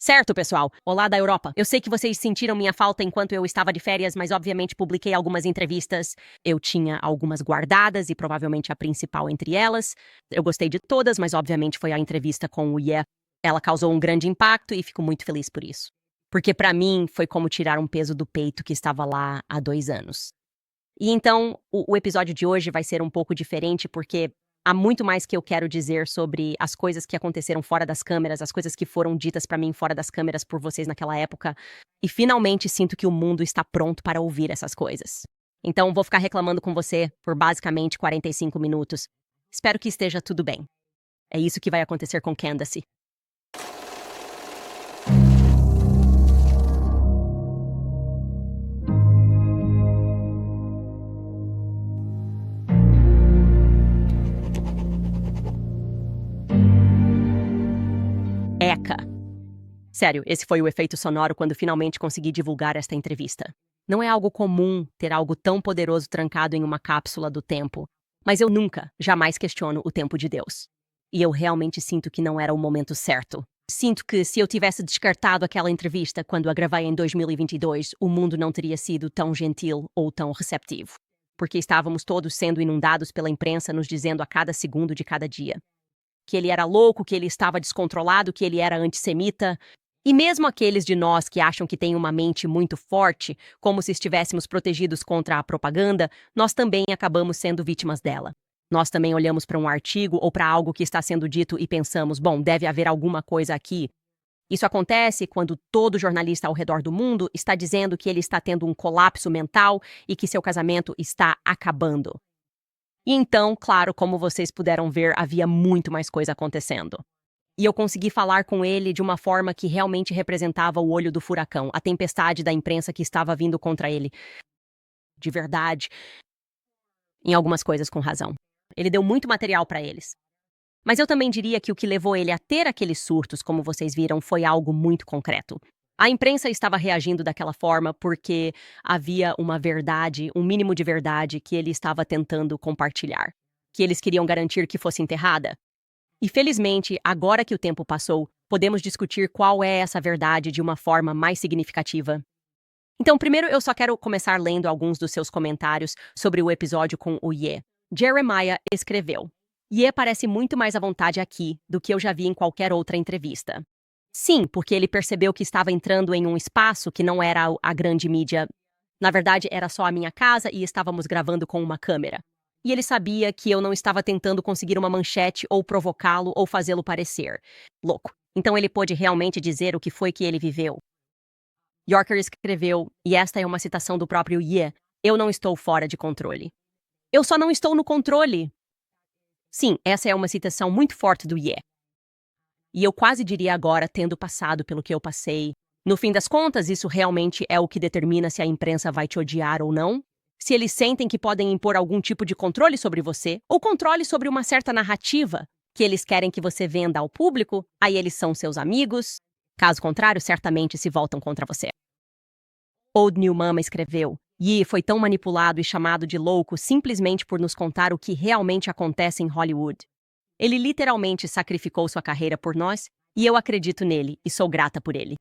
Certo, pessoal. Olá da Europa. Eu sei que vocês sentiram minha falta enquanto eu estava de férias, mas obviamente publiquei algumas entrevistas. Eu tinha algumas guardadas e provavelmente a principal entre elas. Eu gostei de todas, mas obviamente foi a entrevista com o Ye. Ela causou um grande impacto e fico muito feliz por isso. Porque pra mim foi como tirar um peso do peito que estava lá há 2 anos. E então, o episódio de hoje vai ser um pouco diferente porque há muito mais que eu quero dizer sobre as coisas que aconteceram fora das câmeras, as coisas que foram ditas pra mim fora das câmeras por vocês naquela época, e finalmente sinto que o mundo está pronto para ouvir essas coisas. Então, vou ficar reclamando com você por basicamente 45 minutos. Espero que esteja tudo bem. É isso que vai acontecer com Candace. Eca. Sério, esse foi o efeito sonoro quando finalmente consegui divulgar esta entrevista. Não é algo comum ter algo tão poderoso trancado em uma cápsula do tempo, mas eu nunca, jamais questiono o tempo de Deus. E eu realmente sinto que não era o momento certo. Sinto que se eu tivesse descartado aquela entrevista quando a gravei em 2022, o mundo não teria sido tão gentil ou tão receptivo. Porque estávamos todos sendo inundados pela imprensa nos dizendo a cada segundo de cada dia que ele era louco, que ele estava descontrolado, que ele era antissemita. E mesmo aqueles de nós que acham que têm uma mente muito forte, como se estivéssemos protegidos contra a propaganda, nós também acabamos sendo vítimas dela. Nós também olhamos para um artigo ou para algo que está sendo dito e pensamos, bom, deve haver alguma coisa aqui. Isso acontece quando todo jornalista ao redor do mundo está dizendo que ele está tendo um colapso mental e que seu casamento está acabando. E então, claro, como vocês puderam ver, havia muito mais coisa acontecendo. E eu consegui falar com ele de uma forma que realmente representava o olho do furacão, a tempestade da imprensa que estava vindo contra ele. De verdade. Em algumas coisas com razão. Ele deu muito material para eles. Mas eu também diria que o que levou ele a ter aqueles surtos, como vocês viram, foi algo muito concreto. A imprensa estava reagindo daquela forma porque havia uma verdade, um mínimo de verdade que ele estava tentando compartilhar, que eles queriam garantir que fosse enterrada. E felizmente, agora que o tempo passou, podemos discutir qual é essa verdade de uma forma mais significativa. Então, primeiro eu só quero começar lendo alguns dos seus comentários sobre o episódio com o Ye. Jeremiah escreveu: Ye parece muito mais à vontade aqui do que eu já vi em qualquer outra entrevista. Sim, porque ele percebeu que estava entrando em um espaço que não era a grande mídia. Na verdade, era só a minha casa e estávamos gravando com uma câmera. E ele sabia que eu não estava tentando conseguir uma manchete ou provocá-lo ou fazê-lo parecer louco. Então ele pôde realmente dizer o que foi que ele viveu. Yorker escreveu, e esta é uma citação do próprio Ye: Eu não estou fora de controle. Eu só não estou no controle. Sim, essa é uma citação muito forte do Ye. E eu quase diria agora, tendo passado pelo que eu passei, no fim das contas, isso realmente é o que determina se a imprensa vai te odiar ou não? Se eles sentem que podem impor algum tipo de controle sobre você, ou controle sobre uma certa narrativa que eles querem que você venda ao público, aí eles são seus amigos. Caso contrário, certamente se voltam contra você. Old New Mama escreveu: Yi foi tão manipulado e chamado de louco simplesmente por nos contar o que realmente acontece em Hollywood. Ele literalmente sacrificou sua carreira por nós, e eu acredito nele e sou grata por ele.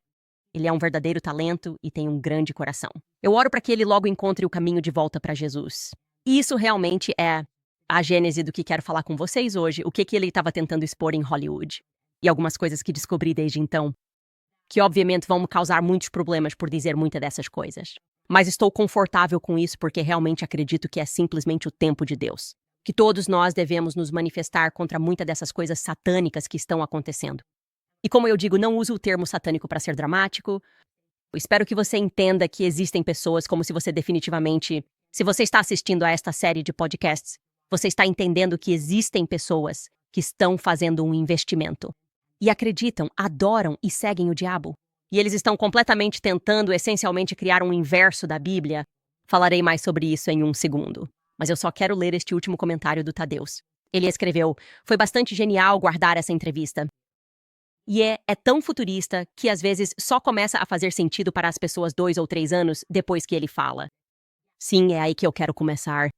Ele é um verdadeiro talento e tem um grande coração. Eu oro para que ele logo encontre o caminho de volta para Jesus. E isso realmente é a gênese do que quero falar com vocês hoje, o que ele estava tentando expor em Hollywood. E algumas coisas que descobri desde então, que obviamente vão me causar muitos problemas por dizer muitas dessas coisas. Mas estou confortável com isso porque realmente acredito que é simplesmente o tempo de Deus. Que todos nós devemos nos manifestar contra muitas dessas coisas satânicas que estão acontecendo. E como eu digo, não uso o termo satânico para ser dramático. Eu espero que você entenda que existem pessoas como se você definitivamente... Se você está assistindo a esta série de podcasts, você está entendendo que existem pessoas que estão fazendo um investimento. E acreditam, adoram e seguem o diabo. E eles estão completamente tentando, essencialmente, criar um inverso da Bíblia. Falarei mais sobre isso em um segundo. Mas eu só quero ler este último comentário do Tadeus. Ele escreveu: Foi bastante genial guardar essa entrevista. E é tão futurista que às vezes só começa a fazer sentido para as pessoas 2 ou 3 anos depois que ele fala. Sim, é aí que eu quero começar.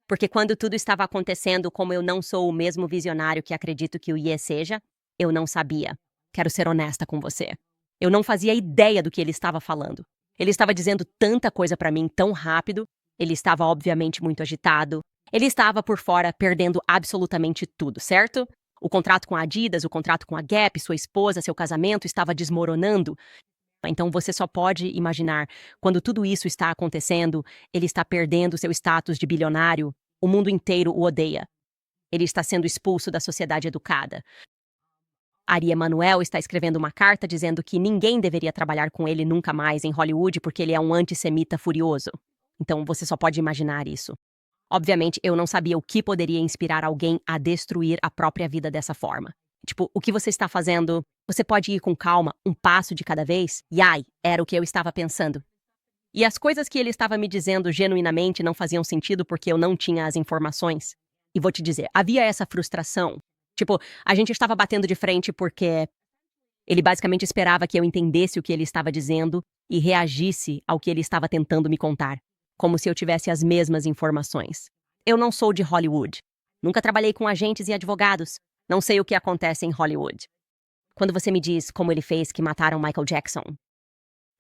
Porque quando tudo estava acontecendo, como eu não sou o mesmo visionário que acredito que o Ye seja, eu não sabia. Quero ser honesta com você. Eu não fazia ideia do que ele estava falando. Ele estava dizendo tanta coisa para mim tão rápido. Ele estava obviamente muito agitado. Ele estava por fora perdendo absolutamente tudo, certo? O contrato com a Adidas, o contrato com a Gap, sua esposa, seu casamento estava desmoronando. Então você só pode imaginar, quando tudo isso está acontecendo, ele está perdendo seu status de bilionário, o mundo inteiro o odeia. Ele está sendo expulso da sociedade educada. Ari Emanuel está escrevendo uma carta dizendo que ninguém deveria trabalhar com ele nunca mais em Hollywood porque ele é um antissemita furioso. Então você só pode imaginar isso. Obviamente, eu não sabia o que poderia inspirar alguém a destruir a própria vida dessa forma. Tipo, o que você está fazendo? Você pode ir com calma, um passo de cada vez? E ai, era o que eu estava pensando. E as coisas que ele estava me dizendo genuinamente não faziam sentido porque eu não tinha as informações. E vou te dizer, havia essa frustração. Tipo, a gente estava batendo de frente porque ele basicamente esperava que eu entendesse o que ele estava dizendo e reagisse ao que ele estava tentando me contar, como se eu tivesse as mesmas informações. Eu não sou de Hollywood. Nunca trabalhei com agentes e advogados. Não sei o que acontece em Hollywood. Quando você me diz como ele fez que mataram Michael Jackson,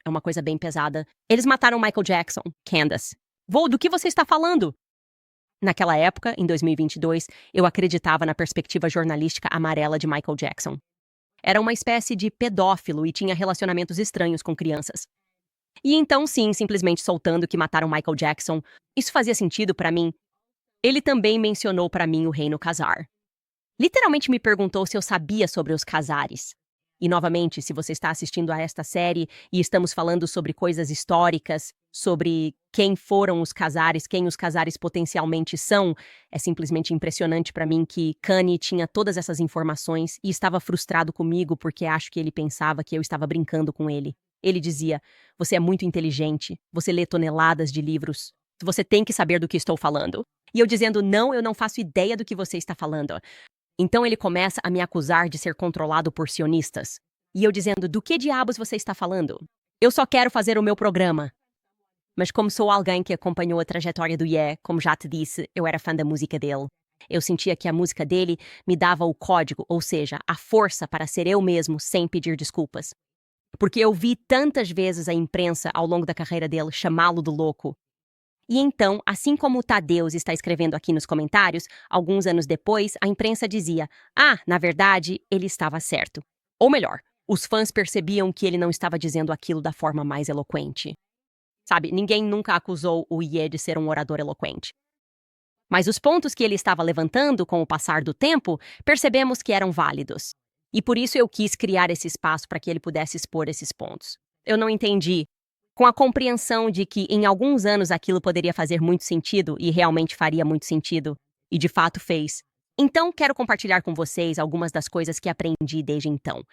é uma coisa bem pesada. Eles mataram Michael Jackson, Candace. Do que você está falando? Naquela época, em 2022, eu acreditava na perspectiva jornalística amarela de Michael Jackson. Era uma espécie de pedófilo e tinha relacionamentos estranhos com crianças. E então, sim, simplesmente soltando que mataram Michael Jackson, isso fazia sentido para mim. Ele também mencionou para mim o reino Khazar. Literalmente me perguntou se eu sabia sobre os Khazares. E, novamente, se você está assistindo a esta série e estamos falando sobre coisas históricas, sobre quem foram os Khazares, quem os Khazares potencialmente são, é simplesmente impressionante para mim que Kanye tinha todas essas informações e estava frustrado comigo porque acho que ele pensava que eu estava brincando com ele. Ele dizia, você é muito inteligente, você lê toneladas de livros, você tem que saber do que estou falando. E eu dizendo, não, eu não faço ideia do que você está falando. Então ele começa a me acusar de ser controlado por sionistas. E eu dizendo, do que diabos você está falando? Eu só quero fazer o meu programa. Mas como sou alguém que acompanhou a trajetória do Ye, como já te disse, eu era fã da música dele. Eu sentia que a música dele me dava o código, ou seja, a força para ser eu mesmo sem pedir desculpas. Porque eu vi tantas vezes a imprensa ao longo da carreira dele chamá-lo do louco. E então, assim como o Tadeus está escrevendo aqui nos comentários, alguns anos depois, a imprensa dizia, na verdade, ele estava certo. Ou melhor, os fãs percebiam que ele não estava dizendo aquilo da forma mais eloquente. Sabe, ninguém nunca acusou o Ye de ser um orador eloquente. Mas os pontos que ele estava levantando com o passar do tempo, percebemos que eram válidos. E por isso eu quis criar esse espaço para que ele pudesse expor esses pontos. Eu não entendi. Com a compreensão de que em alguns anos aquilo poderia fazer muito sentido e realmente faria muito sentido, e de fato fez. Então, quero compartilhar com vocês algumas das coisas que aprendi desde então.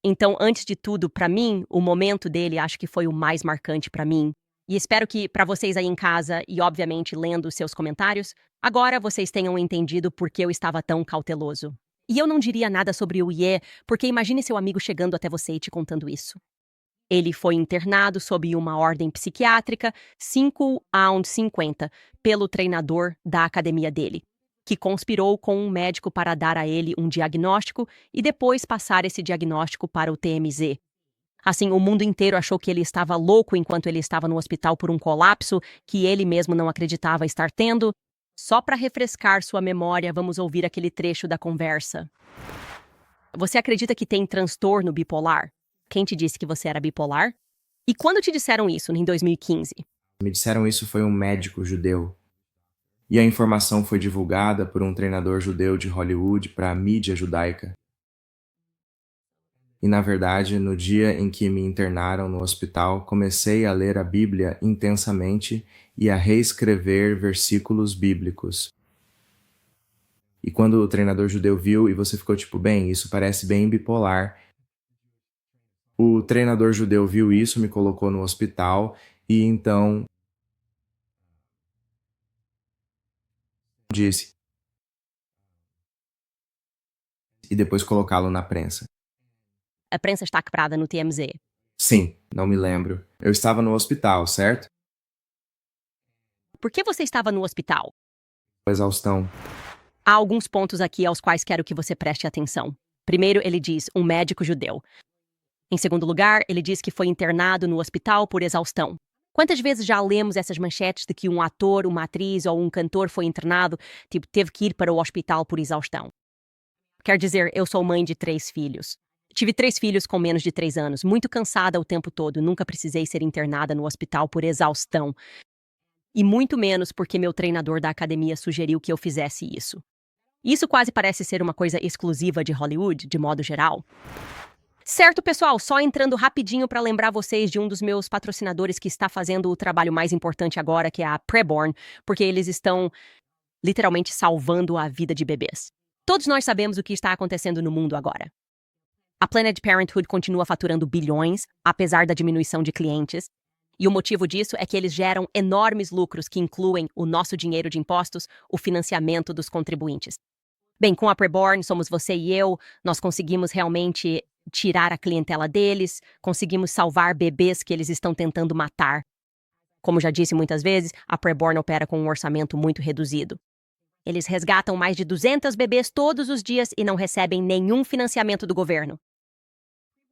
Então, antes de tudo, para mim, o momento dele acho que foi o mais marcante para mim. E espero que para vocês aí em casa e, obviamente, lendo os seus comentários, agora vocês tenham entendido por que eu estava tão cauteloso. E eu não diria nada sobre o Ye, porque imagine seu amigo chegando até você e te contando isso. Ele foi internado sob uma ordem psiquiátrica 5-50 pelo treinador da academia dele, que conspirou com um médico para dar a ele um diagnóstico e depois passar esse diagnóstico para o TMZ. Assim, o mundo inteiro achou que ele estava louco enquanto ele estava no hospital por um colapso que ele mesmo não acreditava estar tendo. Só para refrescar sua memória, vamos ouvir aquele trecho da conversa. Você acredita que tem transtorno bipolar? Quem te disse que você era bipolar? E quando te disseram isso, em 2015? Me disseram isso foi um médico judeu. E a informação foi divulgada por um treinador judeu de Hollywood para a mídia judaica. E na verdade, no dia em que me internaram no hospital, comecei a ler a Bíblia intensamente e a reescrever versículos bíblicos. E quando o treinador judeu viu e você ficou tipo, bem, isso parece bem bipolar. O treinador judeu viu isso, me colocou no hospital e então disse e depois colocá-lo na prensa. A prensa está quebrada no TMZ. Sim, não me lembro. Eu estava no hospital, certo? Por que você estava no hospital? Exaustão. Há alguns pontos aqui aos quais quero que você preste atenção. Primeiro, ele diz, um médico judeu. Em segundo lugar, ele diz que foi internado no hospital por exaustão. Quantas vezes já lemos essas manchetes de que um ator, uma atriz ou um cantor foi internado, teve que ir para o hospital por exaustão? Quer dizer, eu sou mãe de 3 filhos. Tive 3 filhos com menos de 3 anos, muito cansada o tempo todo, nunca precisei ser internada no hospital por exaustão. E muito menos porque meu treinador da academia sugeriu que eu fizesse isso. Isso quase parece ser uma coisa exclusiva de Hollywood, de modo geral. Certo, pessoal, só entrando rapidinho para lembrar vocês de um dos meus patrocinadores que está fazendo o trabalho mais importante agora, que é a Preborn, porque eles estão literalmente salvando a vida de bebês. Todos nós sabemos o que está acontecendo no mundo agora. A Planned Parenthood continua faturando bilhões, apesar da diminuição de clientes, e o motivo disso é que eles geram enormes lucros que incluem o nosso dinheiro de impostos, o financiamento dos contribuintes. Bem, com a Preborn, somos você e eu, nós conseguimos realmente tirar a clientela deles, conseguimos salvar bebês que eles estão tentando matar. Como já disse muitas vezes, a Preborn opera com um orçamento muito reduzido. Eles resgatam mais de 200 bebês todos os dias e não recebem nenhum financiamento do governo.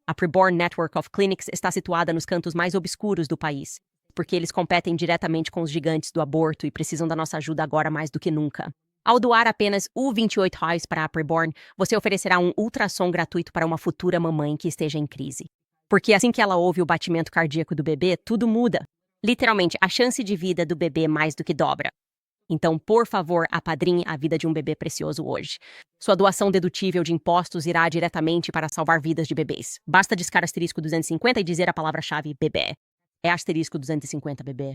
A Preborn Network of Clinics está situada nos cantos mais obscuros do país, porque eles competem diretamente com os gigantes do aborto e precisam da nossa ajuda agora mais do que nunca. Ao doar apenas R$28 para a Preborn, você oferecerá um ultrassom gratuito para uma futura mamãe que esteja em crise. Porque assim que ela ouve o batimento cardíaco do bebê, tudo muda. Literalmente, a chance de vida do bebê mais do que dobra. Então, por favor, apadrinhe a vida de um bebê precioso hoje. Sua doação dedutível de impostos irá diretamente para salvar vidas de bebês. Basta discar asterisco 250 e dizer a palavra-chave bebê. É asterisco 250 bebê.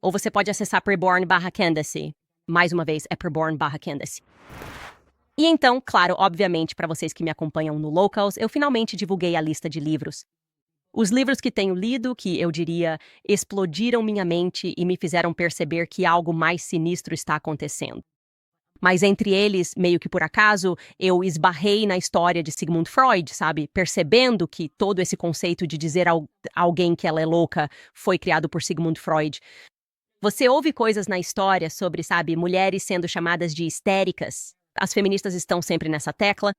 Ou você pode acessar Preborn/Candace. Mais uma vez, é Preborn/Candace. E então, claro, obviamente, para vocês que me acompanham no Locals, eu finalmente divulguei a lista de livros. Os livros que tenho lido, que eu diria, explodiram minha mente e me fizeram perceber que algo mais sinistro está acontecendo. Mas entre eles, meio que por acaso, eu esbarrei na história de Sigmund Freud, sabe? Percebendo que todo esse conceito de dizer a alguém que ela é louca foi criado por Sigmund Freud. Você ouve coisas na história sobre, sabe, mulheres sendo chamadas de histéricas. As feministas estão sempre nessa tecla.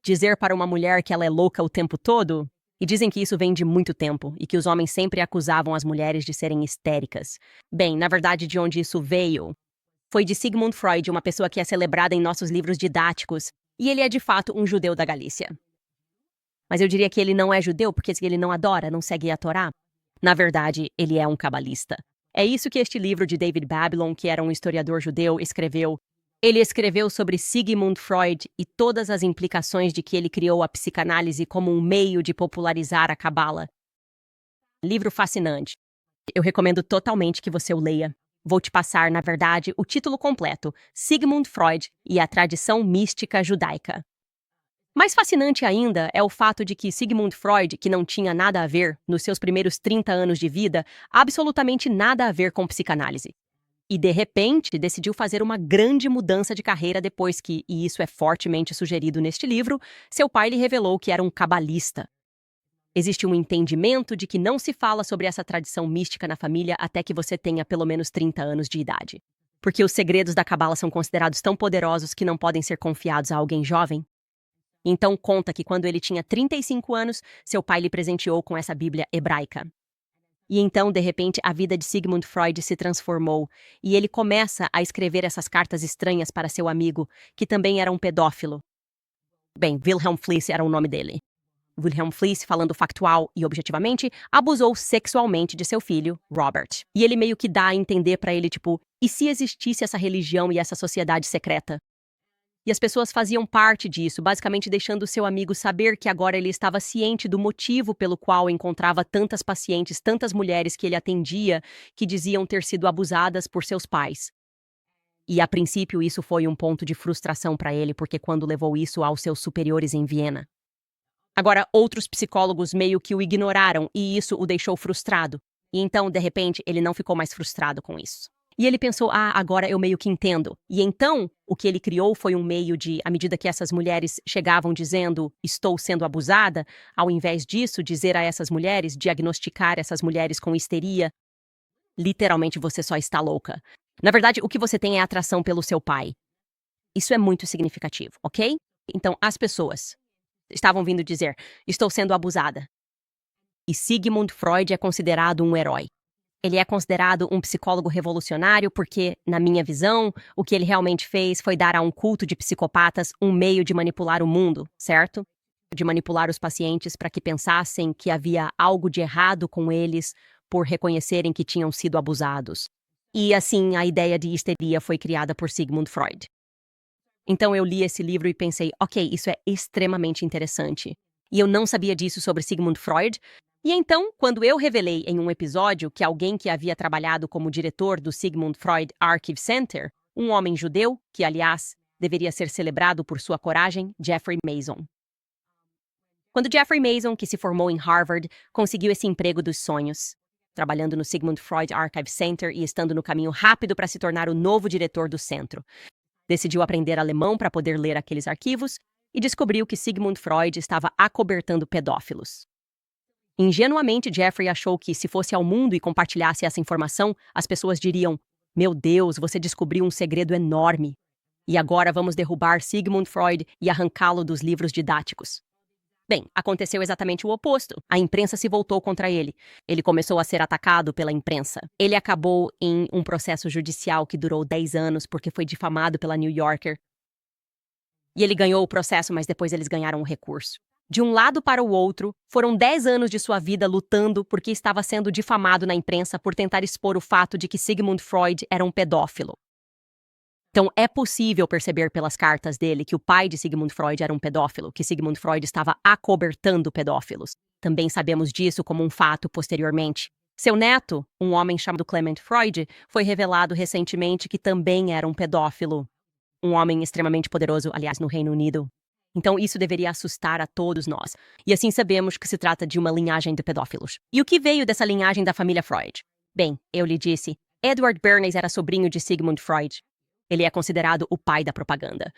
Dizer para uma mulher que ela é louca o tempo todo? E dizem que isso vem de muito tempo e que os homens sempre acusavam as mulheres de serem histéricas. Bem, na verdade, de onde isso veio foi de Sigmund Freud, uma pessoa que é celebrada em nossos livros didáticos, e ele é de fato um judeu da Galícia. Mas eu diria que ele não é judeu porque ele não adora, não segue a Torá. Na verdade, ele é um cabalista. É isso que este livro de David Babylon, que era um historiador judeu, escreveu. Ele escreveu sobre Sigmund Freud e todas as implicações de que ele criou a psicanálise como um meio de popularizar a cabala. Livro fascinante. Eu recomendo totalmente que você o leia. Vou te passar, na verdade, o título completo: Sigmund Freud e a tradição mística judaica. Mais fascinante ainda é o fato de que Sigmund Freud, que não tinha nada a ver, nos seus primeiros 30 anos de vida, absolutamente nada a ver com psicanálise. E, de repente, decidiu fazer uma grande mudança de carreira depois que, e isso é fortemente sugerido neste livro, seu pai lhe revelou que era um cabalista. Existe um entendimento de que não se fala sobre essa tradição mística na família até que você tenha pelo menos 30 anos de idade. Porque os segredos da cabala são considerados tão poderosos que não podem ser confiados a alguém jovem. Então conta que quando ele tinha 35 anos, seu pai lhe presenteou com essa Bíblia hebraica. E então, de repente, a vida de Sigmund Freud se transformou e ele começa a escrever essas cartas estranhas para seu amigo, que também era um pedófilo. Bem, Wilhelm Fliess era o nome dele. Wilhelm Fliess, falando factual e objetivamente, abusou sexualmente de seu filho, Robert. E ele meio que dá a entender para ele, e se existisse essa religião e essa sociedade secreta? E as pessoas faziam parte disso, basicamente deixando seu amigo saber que agora ele estava ciente do motivo pelo qual encontrava tantas pacientes, tantas mulheres que ele atendia, que diziam ter sido abusadas por seus pais. E, a princípio, isso foi um ponto de frustração para ele, porque quando levou isso aos seus superiores em Viena. Agora, outros psicólogos meio que o ignoraram e isso o deixou frustrado. E então, de repente, ele não ficou mais frustrado com isso. E ele pensou, agora eu meio que entendo. E então, o que ele criou foi um meio de, à medida que essas mulheres chegavam dizendo, estou sendo abusada, ao invés disso, dizer a essas mulheres, diagnosticar essas mulheres com histeria, literalmente você só está louca. Na verdade, o que você tem é atração pelo seu pai. Isso é muito significativo, ok? Então, as pessoas Estavam vindo dizer, estou sendo abusada. E Sigmund Freud é considerado um herói. Ele é considerado um psicólogo revolucionário porque, na minha visão, o que ele realmente fez foi dar a um culto de psicopatas um meio de manipular o mundo, certo? De manipular os pacientes para que pensassem que havia algo de errado com eles por reconhecerem que tinham sido abusados. E assim, a ideia de histeria foi criada por Sigmund Freud. Então eu li esse livro e pensei, ok, isso é extremamente interessante. E eu não sabia disso sobre Sigmund Freud. E então, quando eu revelei em um episódio que alguém que havia trabalhado como diretor do Sigmund Freud Archive Center, um homem judeu, que aliás deveria ser celebrado por sua coragem, Jeffrey Mason. Quando Jeffrey Mason, que se formou em Harvard, conseguiu esse emprego dos sonhos, trabalhando no Sigmund Freud Archive Center e estando no caminho rápido para se tornar o novo diretor do centro, decidiu aprender alemão para poder ler aqueles arquivos e descobriu que Sigmund Freud estava acobertando pedófilos. Ingenuamente, Jeffrey achou que, se fosse ao mundo e compartilhasse essa informação, as pessoas diriam: "Meu Deus, você descobriu um segredo enorme. E agora vamos derrubar Sigmund Freud e arrancá-lo dos livros didáticos." Bem, aconteceu exatamente o oposto. A imprensa se voltou contra ele. Ele começou a ser atacado pela imprensa. Ele acabou em um processo judicial que durou 10 anos porque foi difamado pela New Yorker. E ele ganhou o processo, mas depois eles ganharam o recurso. De um lado para o outro, foram 10 anos de sua vida lutando porque estava sendo difamado na imprensa por tentar expor o fato de que Sigmund Freud era um pedófilo. Então, é possível perceber pelas cartas dele que o pai de Sigmund Freud era um pedófilo, que Sigmund Freud estava acobertando pedófilos. Também sabemos disso como um fato posteriormente. Seu neto, um homem chamado Clement Freud, foi revelado recentemente que também era um pedófilo. Um homem extremamente poderoso, aliás, no Reino Unido. Então, isso deveria assustar a todos nós. E assim sabemos que se trata de uma linhagem de pedófilos. E o que veio dessa linhagem da família Freud? Bem, eu lhe disse, Edward Bernays era sobrinho de Sigmund Freud. Ele é considerado o pai da propaganda.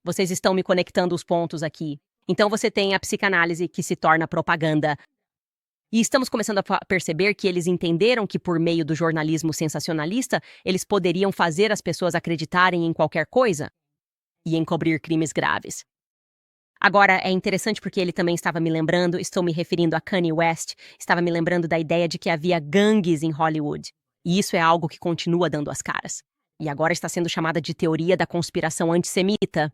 Vocês estão me conectando os pontos aqui. Então você tem a psicanálise que se torna propaganda. E estamos começando a perceber que eles entenderam que por meio do jornalismo sensacionalista, eles poderiam fazer as pessoas acreditarem em qualquer coisa e encobrir crimes graves. Agora, é interessante porque ele também estava me lembrando, estou me referindo a Kanye West, estava me lembrando da ideia de que havia gangues em Hollywood. E isso é algo que continua dando as caras. E agora está sendo chamada de teoria da conspiração antissemita.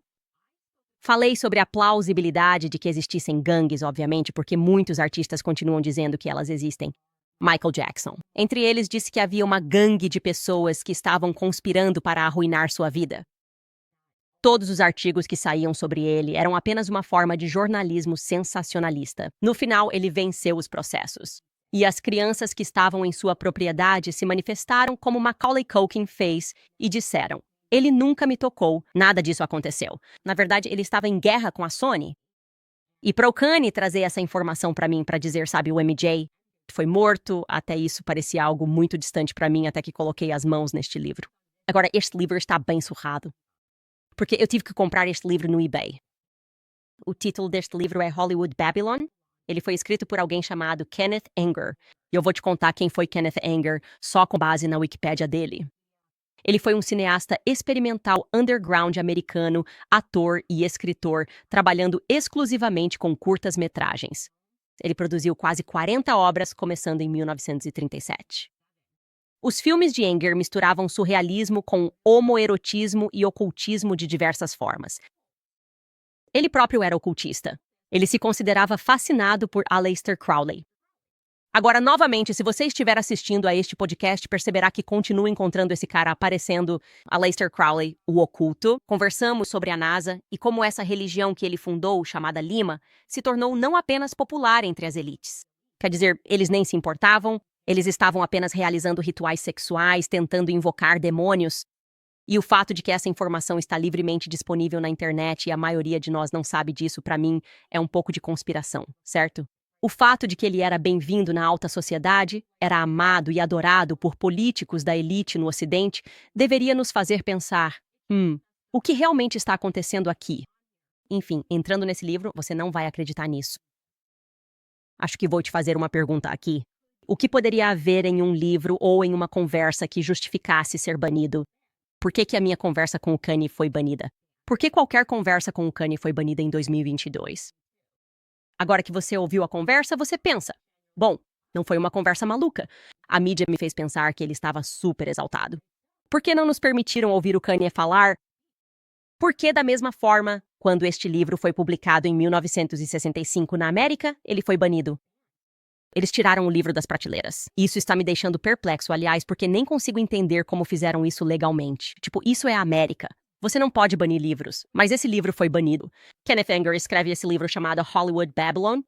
Falei sobre a plausibilidade de que existissem gangues, obviamente, porque muitos artistas continuam dizendo que elas existem. Michael Jackson. Entre eles, disse que havia uma gangue de pessoas que estavam conspirando para arruinar sua vida. Todos os artigos que saíam sobre ele eram apenas uma forma de jornalismo sensacionalista. No final, ele venceu os processos. E as crianças que estavam em sua propriedade se manifestaram como Macaulay Culkin fez e disseram: "Ele nunca me tocou, nada disso aconteceu. Na verdade, ele estava em guerra com a Sony." E para o Kanye trazer essa informação para mim para dizer, sabe, o MJ foi morto, até isso parecia algo muito distante para mim até que coloquei as mãos neste livro. Agora, este livro está bem surrado, porque eu tive que comprar este livro no eBay. O título deste livro é Hollywood Babylon. Ele foi escrito por alguém chamado Kenneth Anger. E eu vou te contar quem foi Kenneth Anger só com base na Wikipédia dele. Ele foi um cineasta experimental underground americano, ator e escritor, trabalhando exclusivamente com curtas-metragens. Ele produziu quase 40 obras, começando em 1937. Os filmes de Anger misturavam surrealismo com homoerotismo e ocultismo de diversas formas. Ele próprio era ocultista. Ele se considerava fascinado por Aleister Crowley. Agora, novamente, se você estiver assistindo a este podcast, perceberá que continuo encontrando esse cara aparecendo, Aleister Crowley, o oculto. Conversamos sobre a NASA e como essa religião que ele fundou, chamada Lima, se tornou não apenas popular entre as elites. Quer dizer, eles nem se importavam, eles estavam apenas realizando rituais sexuais, tentando invocar demônios. E o fato de que essa informação está livremente disponível na internet e a maioria de nós não sabe disso, para mim, é um pouco de conspiração, certo? O fato de que ele era bem-vindo na alta sociedade, era amado e adorado por políticos da elite no Ocidente, deveria nos fazer pensar, o que realmente está acontecendo aqui? Enfim, entrando nesse livro, você não vai acreditar nisso. Acho que vou te fazer uma pergunta aqui. O que poderia haver em um livro ou em uma conversa que justificasse ser banido? Por que a minha conversa com o Kanye foi banida? Por que qualquer conversa com o Kanye foi banida em 2022? Agora que você ouviu a conversa, você pensa: bom, não foi uma conversa maluca. A mídia me fez pensar que ele estava super exaltado. Por que não nos permitiram ouvir o Kanye falar? Por que, da mesma forma, quando este livro foi publicado em 1965 na América, ele foi banido? Eles tiraram o livro das prateleiras. Isso está me deixando perplexo, aliás, porque nem consigo entender como fizeram isso legalmente. Tipo, isso é a América. Você não pode banir livros, mas esse livro foi banido. Kenneth Anger escreve esse livro chamado Hollywood Babylon,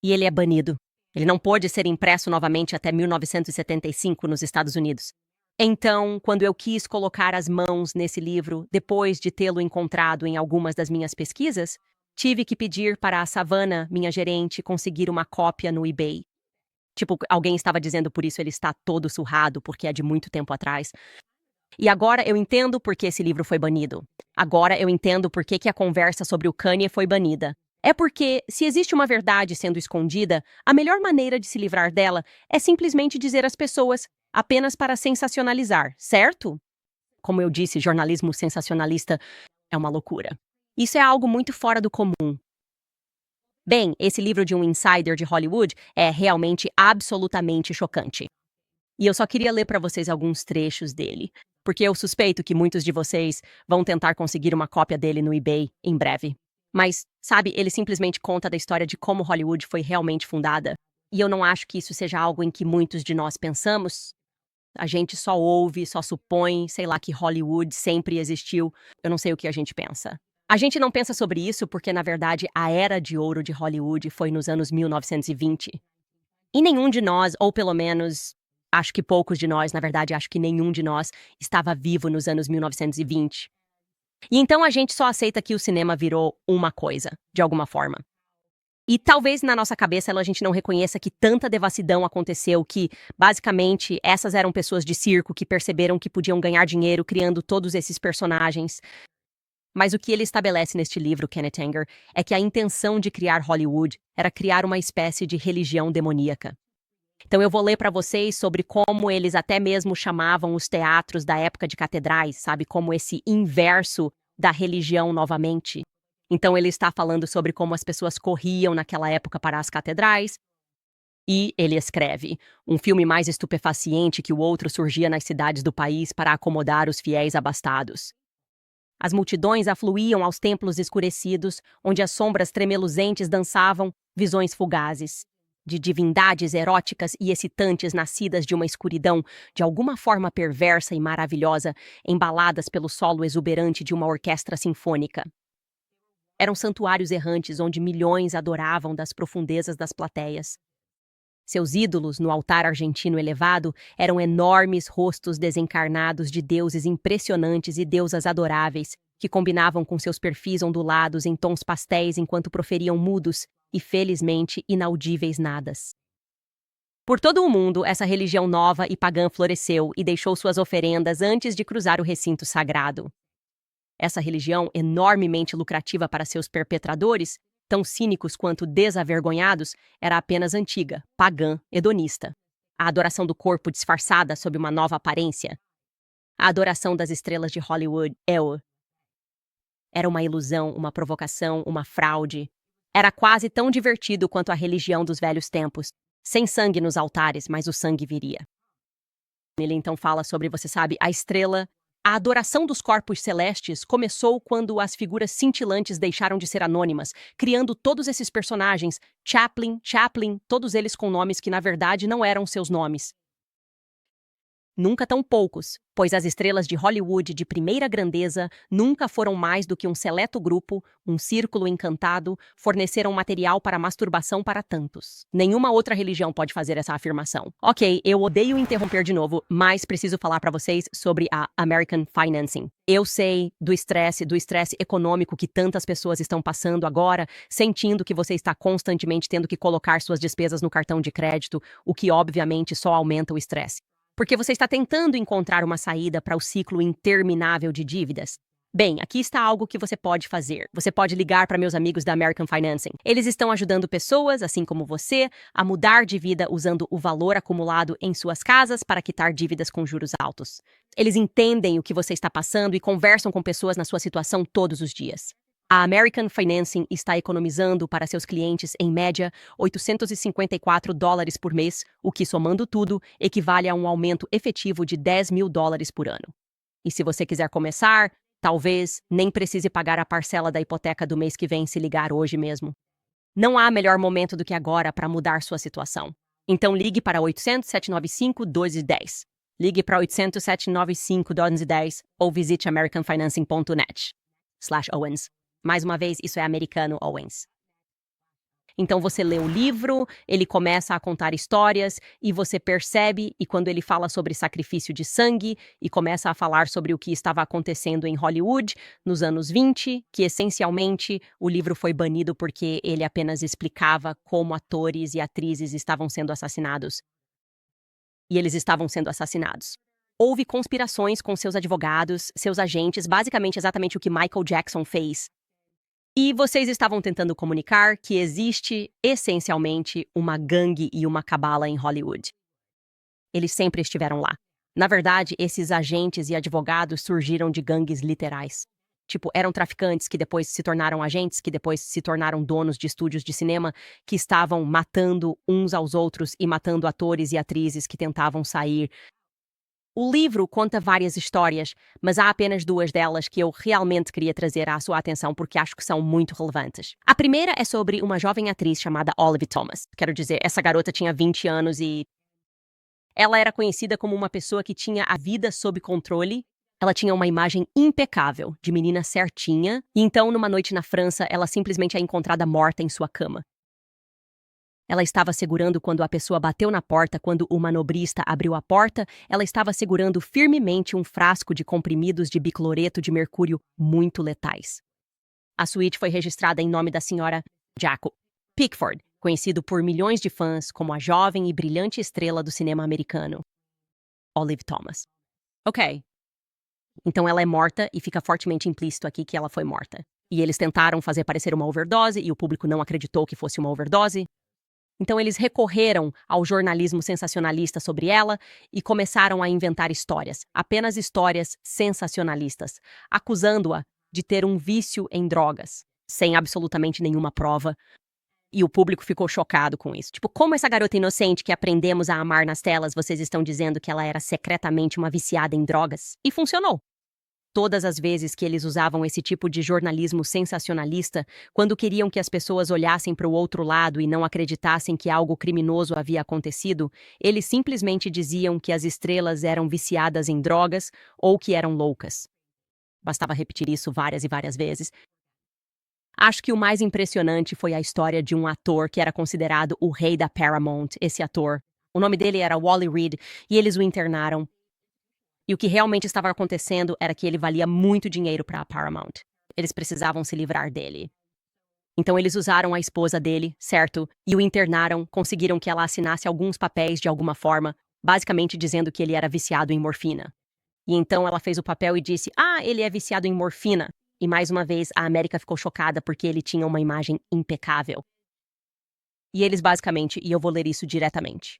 e ele é banido. Ele não pôde ser impresso novamente até 1975 nos Estados Unidos. Então, quando eu quis colocar as mãos nesse livro, depois de tê-lo encontrado em algumas das minhas pesquisas, tive que pedir para a Savannah, minha gerente, conseguir uma cópia no eBay. Tipo, alguém estava dizendo por isso ele está todo surrado, porque é de muito tempo atrás. E agora eu entendo por que esse livro foi banido. Agora eu entendo por que a conversa sobre o Kanye foi banida. É porque, se existe uma verdade sendo escondida, a melhor maneira de se livrar dela é simplesmente dizer às pessoas, apenas para sensacionalizar, certo? Como eu disse, jornalismo sensacionalista é uma loucura. Isso é algo muito fora do comum. Bem, esse livro de um insider de Hollywood é realmente absolutamente chocante. E eu só queria ler para vocês alguns trechos dele, porque eu suspeito que muitos de vocês vão tentar conseguir uma cópia dele no eBay em breve. Mas, sabe, ele simplesmente conta da história de como Hollywood foi realmente fundada. E eu não acho que isso seja algo em que muitos de nós pensamos. A gente só ouve, só supõe, sei lá, que Hollywood sempre existiu. Eu não sei o que a gente pensa. A gente não pensa sobre isso porque, na verdade, a era de ouro de Hollywood foi nos anos 1920. E nenhum de nós, ou pelo menos, acho que poucos de nós, na verdade, acho que nenhum de nós estava vivo nos anos 1920. E então a gente só aceita que o cinema virou uma coisa, de alguma forma. E talvez na nossa cabeça a gente não reconheça que tanta devassidão aconteceu que, basicamente, essas eram pessoas de circo que perceberam que podiam ganhar dinheiro criando todos esses personagens. Mas o que ele estabelece neste livro, Kenneth Anger, é que a intenção de criar Hollywood era criar uma espécie de religião demoníaca. Então eu vou ler para vocês sobre como eles até mesmo chamavam os teatros da época de catedrais, sabe? Como esse inverso da religião novamente. Então ele está falando sobre como as pessoas corriam naquela época para as catedrais. E ele escreve, um filme mais estupefaciente que o outro surgia nas cidades do país para acomodar os fiéis abastados. As multidões afluíam aos templos escurecidos, onde as sombras tremeluzentes dançavam visões fugazes, de divindades eróticas e excitantes nascidas de uma escuridão de alguma forma perversa e maravilhosa, embaladas pelo solo exuberante de uma orquestra sinfônica. Eram santuários errantes onde milhões adoravam das profundezas das plateias. Seus ídolos, no altar argentino elevado, eram enormes rostos desencarnados de deuses impressionantes e deusas adoráveis, que combinavam com seus perfis ondulados em tons pastéis enquanto proferiam mudos e, felizmente, inaudíveis nadas. Por todo o mundo, essa religião nova e pagã floresceu e deixou suas oferendas antes de cruzar o recinto sagrado. Essa religião, enormemente lucrativa para seus perpetradores, tão cínicos quanto desavergonhados, era apenas antiga, pagã, hedonista. A adoração do corpo disfarçada sob uma nova aparência. A adoração das estrelas de Hollywood, era uma ilusão, uma provocação, uma fraude. Era quase tão divertido quanto a religião dos velhos tempos. Sem sangue nos altares, mas o sangue viria. Ele então fala sobre, você sabe, a estrela. A adoração dos corpos celestes começou quando as figuras cintilantes deixaram de ser anônimas, criando todos esses personagens, Chaplin, todos eles com nomes que na verdade não eram seus nomes. Nunca tão poucos, pois as estrelas de Hollywood de primeira grandeza nunca foram mais do que um seleto grupo, um círculo encantado, forneceram material para masturbação para tantos. Nenhuma outra religião pode fazer essa afirmação. Ok, eu odeio interromper de novo, mas preciso falar para vocês sobre a American Financing. Eu sei do estresse econômico que tantas pessoas estão passando agora, sentindo que você está constantemente tendo que colocar suas despesas no cartão de crédito, o que obviamente só aumenta o estresse. Porque você está tentando encontrar uma saída para o ciclo interminável de dívidas. Bem, aqui está algo que você pode fazer. Você pode ligar para meus amigos da American Financing. Eles estão ajudando pessoas, assim como você, a mudar de vida usando o valor acumulado em suas casas para quitar dívidas com juros altos. Eles entendem o que você está passando e conversam com pessoas na sua situação todos os dias. A American Financing está economizando para seus clientes, em média, $854 por mês, o que, somando tudo, equivale a um aumento efetivo de $10.000 por ano. E se você quiser começar, talvez nem precise pagar a parcela da hipoteca do mês que vem se ligar hoje mesmo. Não há melhor momento do que agora para mudar sua situação. Então ligue para 800-795-1210. Ligue para 800-795-1210 ou visite americanfinancing.net/Owens. Mais uma vez, isso é americano, Owens. Então você lê o livro, ele começa a contar histórias e você percebe, e quando ele fala sobre sacrifício de sangue e começa a falar sobre o que estava acontecendo em Hollywood nos anos 20, que essencialmente o livro foi banido porque ele apenas explicava como atores e atrizes estavam sendo assassinados. E eles estavam sendo assassinados. Houve conspirações com seus advogados, seus agentes, basicamente exatamente o que Michael Jackson fez. E vocês estavam tentando comunicar que existe, essencialmente, uma gangue e uma cabala em Hollywood. Eles sempre estiveram lá. Na verdade, esses agentes e advogados surgiram de gangues literais. Tipo, eram traficantes que depois se tornaram agentes, que depois se tornaram donos de estúdios de cinema, que estavam matando uns aos outros e matando atores e atrizes que tentavam sair. O livro conta várias histórias, mas há apenas duas delas que eu realmente queria trazer à sua atenção porque acho que são muito relevantes. A primeira é sobre uma jovem atriz chamada Olive Thomas. Quero dizer, essa garota tinha 20 anos e ela era conhecida como uma pessoa que tinha a vida sob controle. Ela tinha uma imagem impecável, de menina certinha, e então, numa noite na França, ela simplesmente é encontrada morta em sua cama. Ela estava segurando quando a pessoa bateu na porta. Quando o manobrista abriu a porta, ela estava segurando firmemente um frasco de comprimidos de bicloreto de mercúrio muito letais. A suíte foi registrada em nome da senhora Jaco Pickford, conhecido por milhões de fãs como a jovem e brilhante estrela do cinema americano, Olive Thomas. Ok. Então ela é morta e fica fortemente implícito aqui que ela foi morta. E eles tentaram fazer parecer uma overdose e o público não acreditou que fosse uma overdose. Então eles recorreram ao jornalismo sensacionalista sobre ela e começaram a inventar histórias, apenas histórias sensacionalistas, acusando-a de ter um vício em drogas, sem absolutamente nenhuma prova. E o público ficou chocado com isso. Tipo, como essa garota inocente que aprendemos a amar nas telas, vocês estão dizendo que ela era secretamente uma viciada em drogas? E funcionou. Todas as vezes que eles usavam esse tipo de jornalismo sensacionalista, quando queriam que as pessoas olhassem para o outro lado e não acreditassem que algo criminoso havia acontecido, eles simplesmente diziam que as estrelas eram viciadas em drogas ou que eram loucas. Bastava repetir isso várias e várias vezes. Acho que o mais impressionante foi a história de um ator que era considerado o rei da Paramount, esse ator. O nome dele era Wally Reed e eles o internaram. E o que realmente estava acontecendo era que ele valia muito dinheiro para a Paramount. Eles precisavam se livrar dele. Então eles usaram a esposa dele, certo? E o internaram, conseguiram que ela assinasse alguns papéis de alguma forma, basicamente dizendo que ele era viciado em morfina. E então ela fez o papel e disse, ele é viciado em morfina. E mais uma vez a América ficou chocada porque ele tinha uma imagem impecável. E eles basicamente, e eu vou ler isso diretamente.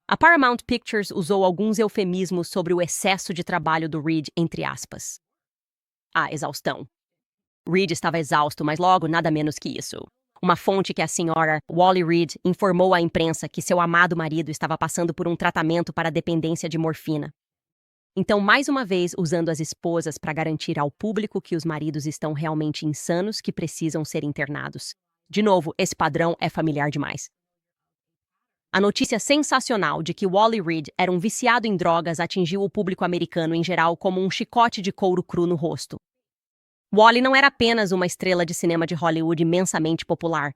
A Paramount Pictures usou alguns eufemismos sobre o excesso de trabalho do Reed, entre aspas. Exaustão. Reed estava exausto, mas logo nada menos que isso. Uma fonte que a senhora Wally Reed informou à imprensa que seu amado marido estava passando por um tratamento para dependência de morfina. Então, mais uma vez, usando as esposas para garantir ao público que os maridos estão realmente insanos que precisam ser internados. De novo, esse padrão é familiar demais. A notícia sensacional de que Wally Reed era um viciado em drogas atingiu o público americano em geral como um chicote de couro cru no rosto. Wally não era apenas uma estrela de cinema de Hollywood imensamente popular.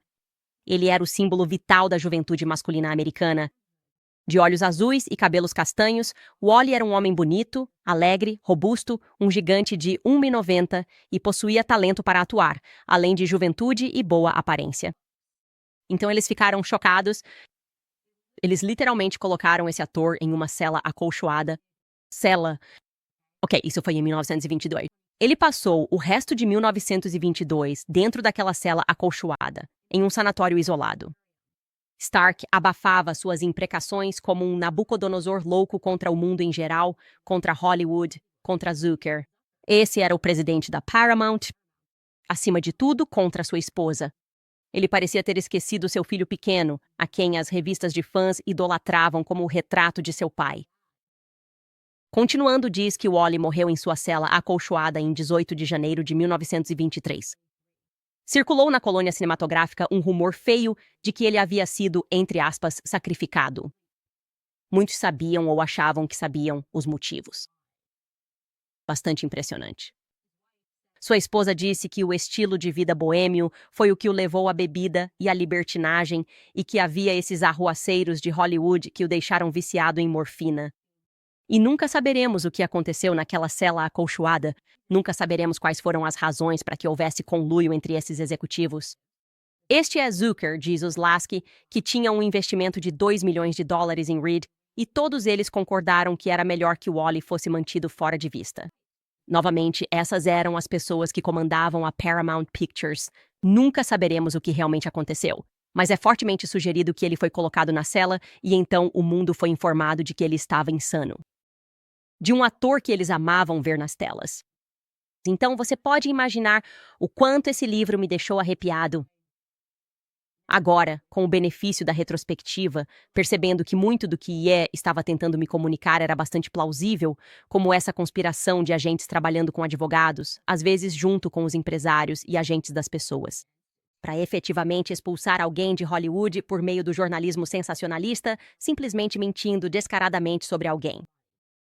Ele era o símbolo vital da juventude masculina americana. De olhos azuis e cabelos castanhos, Wally era um homem bonito, alegre, robusto, um gigante de 1,90 m e possuía talento para atuar, além de juventude e boa aparência. Então eles ficaram chocados. Eles literalmente colocaram esse ator em uma cela acolchoada. Ok, isso foi em 1922. Ele passou o resto de 1922 dentro daquela cela acolchoada, em um sanatório isolado. Stark abafava suas imprecações como um Nabucodonosor louco contra o mundo em geral, contra Hollywood, contra Zucker. Esse era o presidente da Paramount. Acima de tudo, contra sua esposa. Ele parecia ter esquecido seu filho pequeno, a quem as revistas de fãs idolatravam como o retrato de seu pai. Continuando, diz que Wally morreu em sua cela acolchoada em 18 de janeiro de 1923. Circulou na colônia cinematográfica um rumor feio de que ele havia sido, entre aspas, sacrificado. Muitos sabiam ou achavam que sabiam os motivos. Bastante impressionante. Sua esposa disse que o estilo de vida boêmio foi o que o levou à bebida e à libertinagem e que havia esses arruaceiros de Hollywood que o deixaram viciado em morfina. E nunca saberemos o que aconteceu naquela cela acolchoada, nunca saberemos quais foram as razões para que houvesse conluio entre esses executivos. Este é Zucker, diz Lasky, que tinha um investimento de $2 milhões em Reed, e todos eles concordaram que era melhor que Wally fosse mantido fora de vista. Novamente, essas eram as pessoas que comandavam a Paramount Pictures. Nunca saberemos o que realmente aconteceu, mas é fortemente sugerido que ele foi colocado na cela e então o mundo foi informado de que ele estava insano. De um ator que eles amavam ver nas telas. Então você pode imaginar o quanto esse livro me deixou arrepiado. Agora, com o benefício da retrospectiva, percebendo que muito do que Ye estava tentando me comunicar era bastante plausível, como essa conspiração de agentes trabalhando com advogados, às vezes junto com os empresários e agentes das pessoas, para efetivamente expulsar alguém de Hollywood por meio do jornalismo sensacionalista, simplesmente mentindo descaradamente sobre alguém.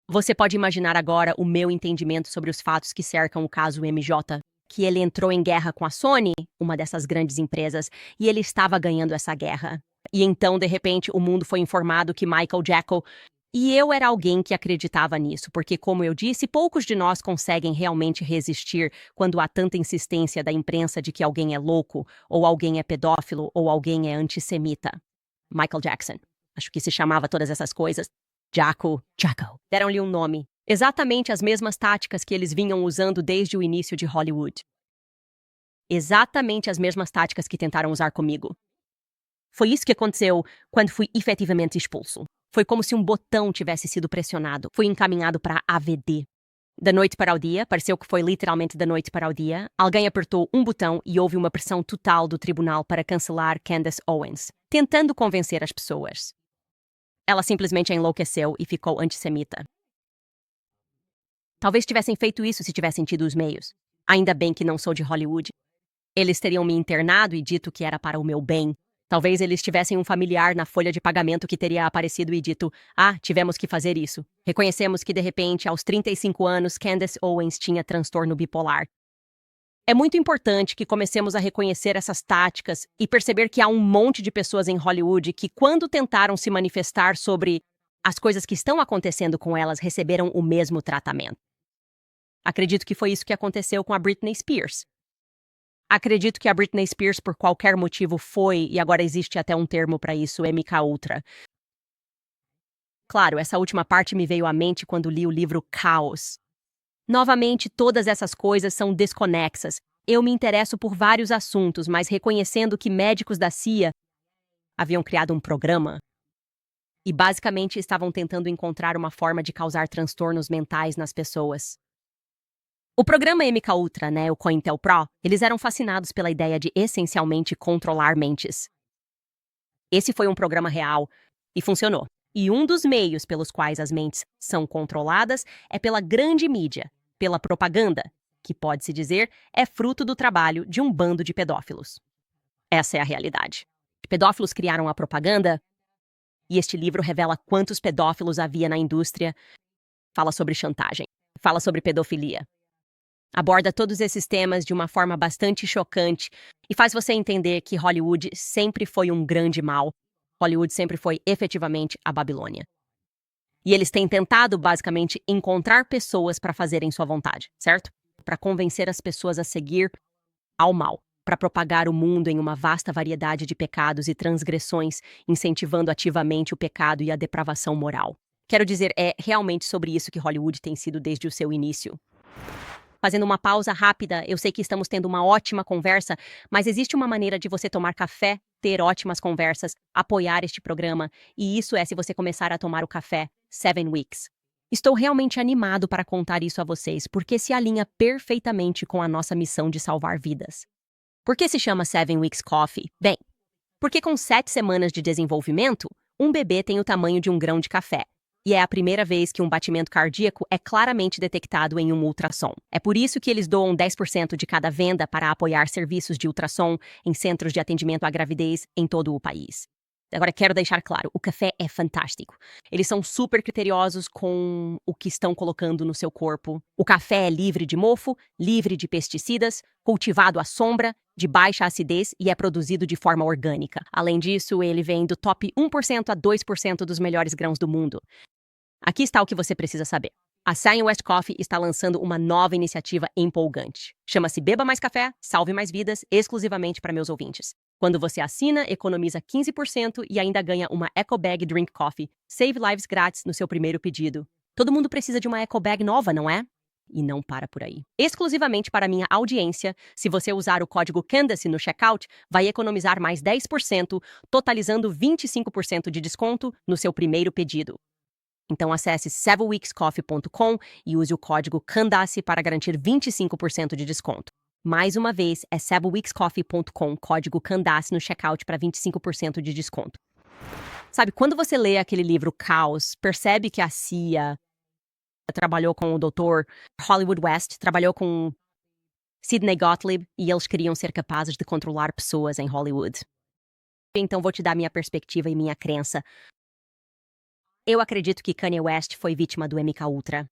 Você pode imaginar agora o meu entendimento sobre os fatos que cercam o caso MJ, que ele entrou em guerra com a Sony, uma dessas grandes empresas, e ele estava ganhando essa guerra. E então, de repente, o mundo foi informado que Michael Jackson... E eu era alguém que acreditava nisso, porque, como eu disse, poucos de nós conseguem realmente resistir quando há tanta insistência da imprensa de que alguém é louco, ou alguém é pedófilo, ou alguém é antissemita. Michael Jackson. Acho que se chamava todas essas coisas. Jacko. Deram-lhe um nome. Exatamente as mesmas táticas que eles vinham usando desde o início de Hollywood. Exatamente as mesmas táticas que tentaram usar comigo. Foi isso que aconteceu quando fui efetivamente expulso. Foi como se um botão tivesse sido pressionado. Fui encaminhado para AVD. Da noite para o dia, pareceu que foi literalmente da noite para o dia, alguém apertou um botão e houve uma pressão total do tribunal para cancelar Candace Owens, tentando convencer as pessoas. Ela simplesmente enlouqueceu e ficou antissemita. Talvez tivessem feito isso se tivessem tido os meios. Ainda bem que não sou de Hollywood. Eles teriam me internado e dito que era para o meu bem. Talvez eles tivessem um familiar na folha de pagamento que teria aparecido e dito: "Ah, tivemos que fazer isso. Reconhecemos que, de repente, aos 35 anos, Candace Owens tinha transtorno bipolar." É muito importante que comecemos a reconhecer essas táticas e perceber que há um monte de pessoas em Hollywood que, quando tentaram se manifestar sobre as coisas que estão acontecendo com elas, receberam o mesmo tratamento. Acredito que foi isso que aconteceu com a Britney Spears. Acredito que a Britney Spears, por qualquer motivo, foi, e agora existe até um termo para isso, MKUltra. Claro, essa última parte me veio à mente quando li o livro Caos. Novamente, todas essas coisas são desconexas. Eu me interesso por vários assuntos, mas reconhecendo que médicos da CIA haviam criado um programa e basicamente estavam tentando encontrar uma forma de causar transtornos mentais nas pessoas. O programa MKUltra, o COINTELPRO, eles eram fascinados pela ideia de essencialmente controlar mentes. Esse foi um programa real e funcionou. E um dos meios pelos quais as mentes são controladas é pela grande mídia, pela propaganda, que, pode-se dizer, é fruto do trabalho de um bando de pedófilos. Essa é a realidade. Os pedófilos criaram a propaganda, e este livro revela quantos pedófilos havia na indústria. Fala sobre chantagem, fala sobre pedofilia. Aborda todos esses temas de uma forma bastante chocante e faz você entender que Hollywood sempre foi um grande mal. Hollywood sempre foi efetivamente a Babilônia. E eles têm tentado, basicamente, encontrar pessoas para fazerem sua vontade, certo? Para convencer as pessoas a seguir ao mal, para propagar o mundo em uma vasta variedade de pecados e transgressões, incentivando ativamente o pecado e a depravação moral. Quero dizer, é realmente sobre isso que Hollywood tem sido desde o seu início. Fazendo uma pausa rápida, eu sei que estamos tendo uma ótima conversa, mas existe uma maneira de você tomar café, ter ótimas conversas, apoiar este programa, e isso é se você começar a tomar o café 7 Weeks. Estou realmente animado para contar isso a vocês, porque se alinha perfeitamente com a nossa missão de salvar vidas. Por que se chama 7 Weeks Coffee? Bem, porque com 7 semanas de desenvolvimento, um bebê tem o tamanho de um grão de café. E é a primeira vez que um batimento cardíaco é claramente detectado em um ultrassom. É por isso que eles doam 10% de cada venda para apoiar serviços de ultrassom em centros de atendimento à gravidez em todo o país. Agora, quero deixar claro, o café é fantástico. Eles são super criteriosos com o que estão colocando no seu corpo. O café é livre de mofo, livre de pesticidas, cultivado à sombra, de baixa acidez e é produzido de forma orgânica. Além disso, ele vem do top 1% a 2% dos melhores grãos do mundo. Aqui está o que você precisa saber. A Science West Coffee está lançando uma nova iniciativa empolgante. Chama-se Beba Mais Café, Salve Mais Vidas, exclusivamente para meus ouvintes. Quando você assina, economiza 15% e ainda ganha uma Eco Bag Drink Coffee, Save Lives grátis no seu primeiro pedido. Todo mundo precisa de uma Eco Bag nova, não é? E não para por aí. Exclusivamente para minha audiência, se você usar o código Candace no checkout, vai economizar mais 10%, totalizando 25% de desconto no seu primeiro pedido. Então acesse 7weekscoffee.com e use o código Candace para garantir 25% de desconto. Mais uma vez, é 7weekscoffee.com, código Candace no checkout para 25% de desconto. Sabe, quando você lê aquele livro Caos, percebe que a CIA trabalhou com o Dr. Hollywood West, trabalhou com Sidney Gottlieb e eles queriam ser capazes de controlar pessoas em Hollywood. Então vou te dar minha perspectiva e minha crença. Eu acredito que Kanye West foi vítima do MKUltra.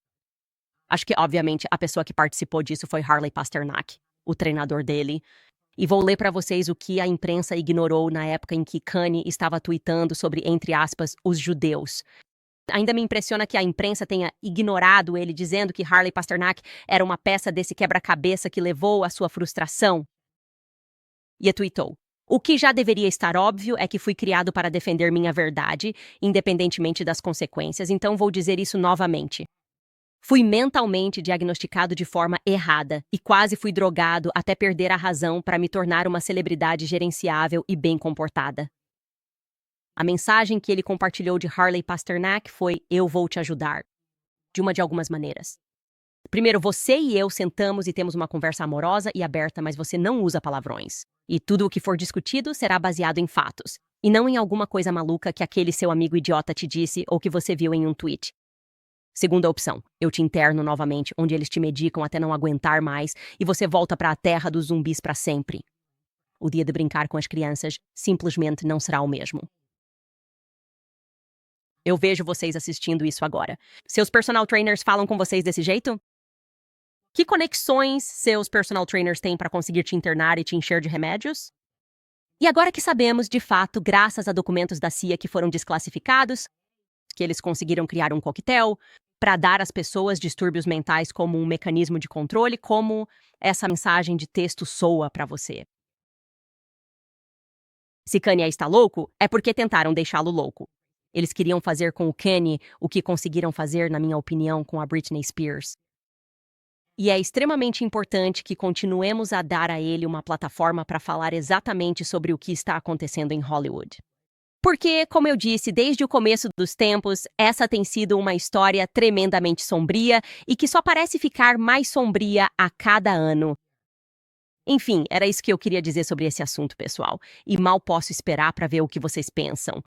Acho que, obviamente, a pessoa que participou disso foi Harley Pasternak, o treinador dele. E vou ler para vocês o que a imprensa ignorou na época em que Kanye estava tweetando sobre, entre aspas, os judeus. Ainda me impressiona que a imprensa tenha ignorado ele dizendo que Harley Pasternak era uma peça desse quebra-cabeça que levou à sua frustração. E tweetou: "O que já deveria estar óbvio é que fui criado para defender minha verdade, independentemente das consequências, então vou dizer isso novamente. Fui mentalmente diagnosticado de forma errada e quase fui drogado até perder a razão para me tornar uma celebridade gerenciável e bem comportada." A mensagem que ele compartilhou de Harley Pasternak foi: "Eu vou te ajudar." De algumas maneiras. Primeiro, você e eu sentamos e temos uma conversa amorosa e aberta, mas você não usa palavrões. E tudo o que for discutido será baseado em fatos, e não em alguma coisa maluca que aquele seu amigo idiota te disse ou que você viu em um tweet. Segunda opção, eu te interno novamente, onde eles te medicam até não aguentar mais e você volta para a terra dos zumbis para sempre. O dia de brincar com as crianças simplesmente não será o mesmo. Eu vejo vocês assistindo isso agora. Seus personal trainers falam com vocês desse jeito? Que conexões seus personal trainers têm para conseguir te internar e te encher de remédios? E agora que sabemos, de fato, graças a documentos da CIA que foram desclassificados, que eles conseguiram criar um coquetel para dar às pessoas distúrbios mentais como um mecanismo de controle, como essa mensagem de texto soa para você. Se Kanye está louco, é porque tentaram deixá-lo louco. Eles queriam fazer com o Kanye o que conseguiram fazer, na minha opinião, com a Britney Spears. E é extremamente importante que continuemos a dar a ele uma plataforma para falar exatamente sobre o que está acontecendo em Hollywood. Porque, como eu disse, desde o começo dos tempos, essa tem sido uma história tremendamente sombria e que só parece ficar mais sombria a cada ano. Enfim, era isso que eu queria dizer sobre esse assunto, pessoal. E mal posso esperar para ver o que vocês pensam.